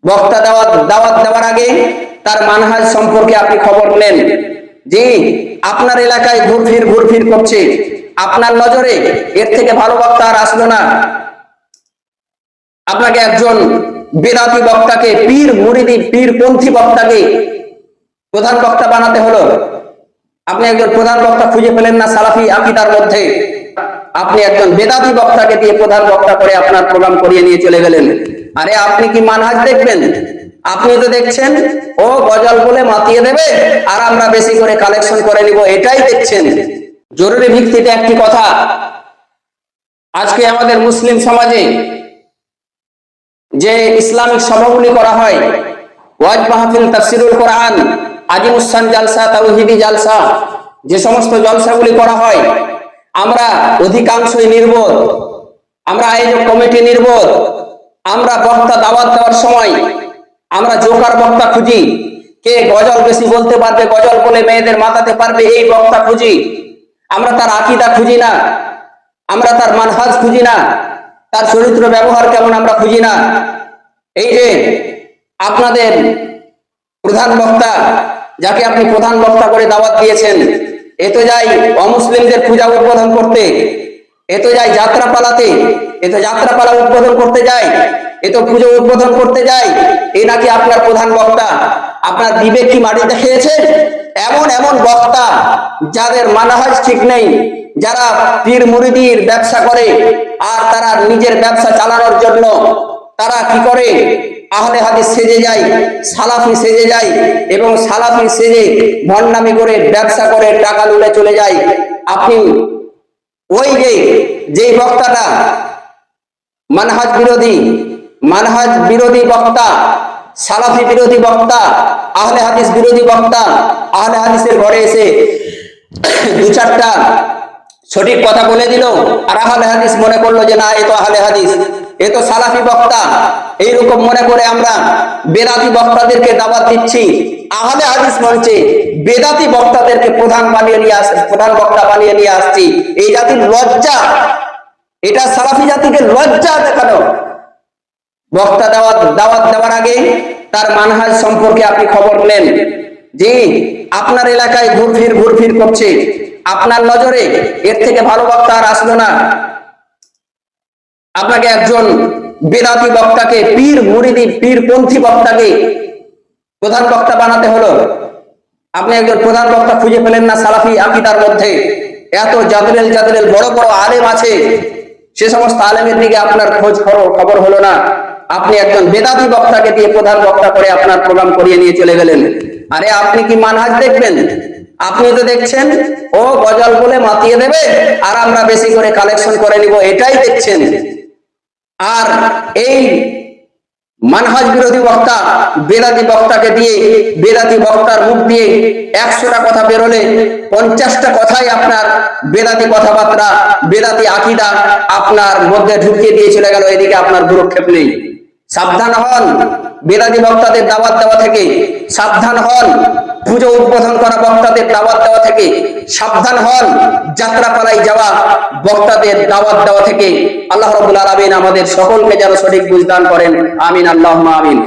বক্তা দাওয়াত দেওয়ার আগে তার মানহাজ সম্পর্কে আপনি খবর নেন। জি, আপনার এলাকায় ঘুরফির করছে, আপনার নজরে এর থেকে ভালো বক্তা আর আসলো না। আপনাকে একজন বেদাতি বক্তাকে, পীর মুরিদি পীরপন্থী বক্তাকে প্রধান বক্তা বানাতে হলো। আপনি একজন প্রধান বক্তা খুঁজে পেলেন না সালাফি আকীদার মধ্যে, আপনি একজন বেদাতি বক্তাকে দিয়ে প্রধান বক্তা করে আপনার প্রোগ্রাম করিয়ে নিয়ে চলে গেলেন। আরে আপনি কি মানহাজ দেখবেন? আপনি তো দেখছেন ও গজল বলে মাতিয়ে দেবে আর আমরা বেশি করে কালেকশন করে নিব, এটাই দেখছেন। জরুরি ভিত্তিতে একটি কথা, আজকে আমাদের মুসলিম সমাজে যে ইসলামিক সভাগুলি করা হয়, ওয়াজ মাহফিল, তাফসিরুল কোরআন, আজিমুসান জালসা, তাওহীদি জালসা, যে সমস্ত জলসাগুলি করা হয়, আমরা অধিকাংশই নির্বোধ, আমরা আয়োজক কমিটি নির্বোধ। আমরা বক্তা দাওয়াত দেওয়ার সময় আমরা জোকার বক্তা খুঁজি, কে গজল বেশি বলতে পারবে, গজল বলে মেয়েদের মাতাতে পারবে, এই বক্তা খুঁজি। আমরা তার আকীদা খুঁজি না, আমরা তার মানহাজ খুঁজি না, তার চরিত্র ব্যবহার কেমন আমরা খুঁজি না। এই যে আপনাদের প্রধান বক্তা, যাকে আপনি প্রধান বক্তা করে দাওয়াত দিয়েছেন, এ তো যাই অমুসলিমদের পূজা উদ্বোধন করতে, এ তো যাই যাত্রা পালাতে, এ তো যাত্রাপালা উদ্বোধন করতে যায়, এ তো পুজো উদ্বোধন করতে যায়, এ নাকি আপনার প্রধান বক্তা। আপনার বিবেক কি মাটিতে খেয়েছে? এমন এমন বক্তা যাদের মানহাজ ঠিক নেই, যারা পীর মুরিদির ব্যবসা করে আর তারা নিজের ব্যবসা চালানোর জন্য তারা কি করে, আহলে হাদিস সেজে যায়, সালাফি সেজে যায় এবং সালাফি সেজে ভণ্ডামি করে ব্যবসা করে টাকা লুটে চলে যায়। আপনি ওই যে বক্তাটা মানহাজ বিরোধী বক্তা, সালাফি বিরোধী বক্তা, আহলে হাদিস বিরোধী বক্তা, আহলে হাদিসের ঘরে এসে দু চারটা সঠিক কথা বলে দিল আর আহলে হাদিস মনে করলো যে না, এ তো আহলে হাদিস, এ তো সালাফি বক্তা, এইরকম মনে করে আমরা বেদাতি বক্তাদেরকে দাওয়াত দিচ্ছি। আহলে হাদিস মঞ্চে বেদাতি বক্তাদেরকে প্রধান বক্তা বানিয়ে নিয়ে আসছি। এই জাতির লজ্জা, এটা সালাফি জাতিকে লজ্জা দেখানো। বক্তা দাওয়াত দেওয়ার আগে তার মানহাজ সম্পর্কে আপনি খবর নেন। জি, আপনার এলাকায় ঘুরফির করছে, আপনার নজরে এর থেকে ভালো বক্তা আর আসলো না। আপনাকে একজন বেদাতি বক্তাকে, পীর মুরিদি পীরপন্থী বক্তাকে প্রধান বক্তা বানাতে হলো। আপনি একজন প্রধান বক্তা খুঁজে পেলেন না সালাফি আকীদার মধ্যে, এত জাদরেল বড় বড় আলেম আছে, সে সমস্ত আলেমের দিকে আপনার খবর হলো না। আপনি একজন বেদাতি বক্তাকে দিয়ে প্রধান বক্তা করে আপনার প্রোগ্রাম করিয়ে নিয়ে চলে গেলেন। আরে আপনি কি মানহাজ দেখবেন? আপনি তো দেখছেন ও গজল বলে মাতিয়ে দেবে আর আমরা বেশি করে কালেকশন করে নিব, এটাই দেখছেন। আর এই মানহাজ বিরোধী বক্তা বেদাতি বক্তাকে দিয়ে, বেদাতি বক্তার মুখ দিয়ে 100টা কথা বেরোলে 50টা কথাই আপনার বেদাতি কথাবার্তা, বেদাতি আকীদা আপনার মধ্যে ঢুকিয়ে দিয়ে চলে গেল, এদিকে আপনার ভ্রুক্ষেপ নেই। সাবধান হন বেদাতি বক্তাদের দাওয়াত দেওয়া থেকে, সাবধান হন পুজো উদ্বোধন করা বক্তাদের দাওয়াত দেওয়া থেকে, সাবধান হন যাত্রাপালায় যাওয়া বক্তাদের দাওয়াত দেওয়া থেকে। আল্লাহ রাব্বুল আলামিন আমাদের সকলকে যেন সঠিক বুঝ দান করেন। আমিন, আল্লাহুম্মা আমিন।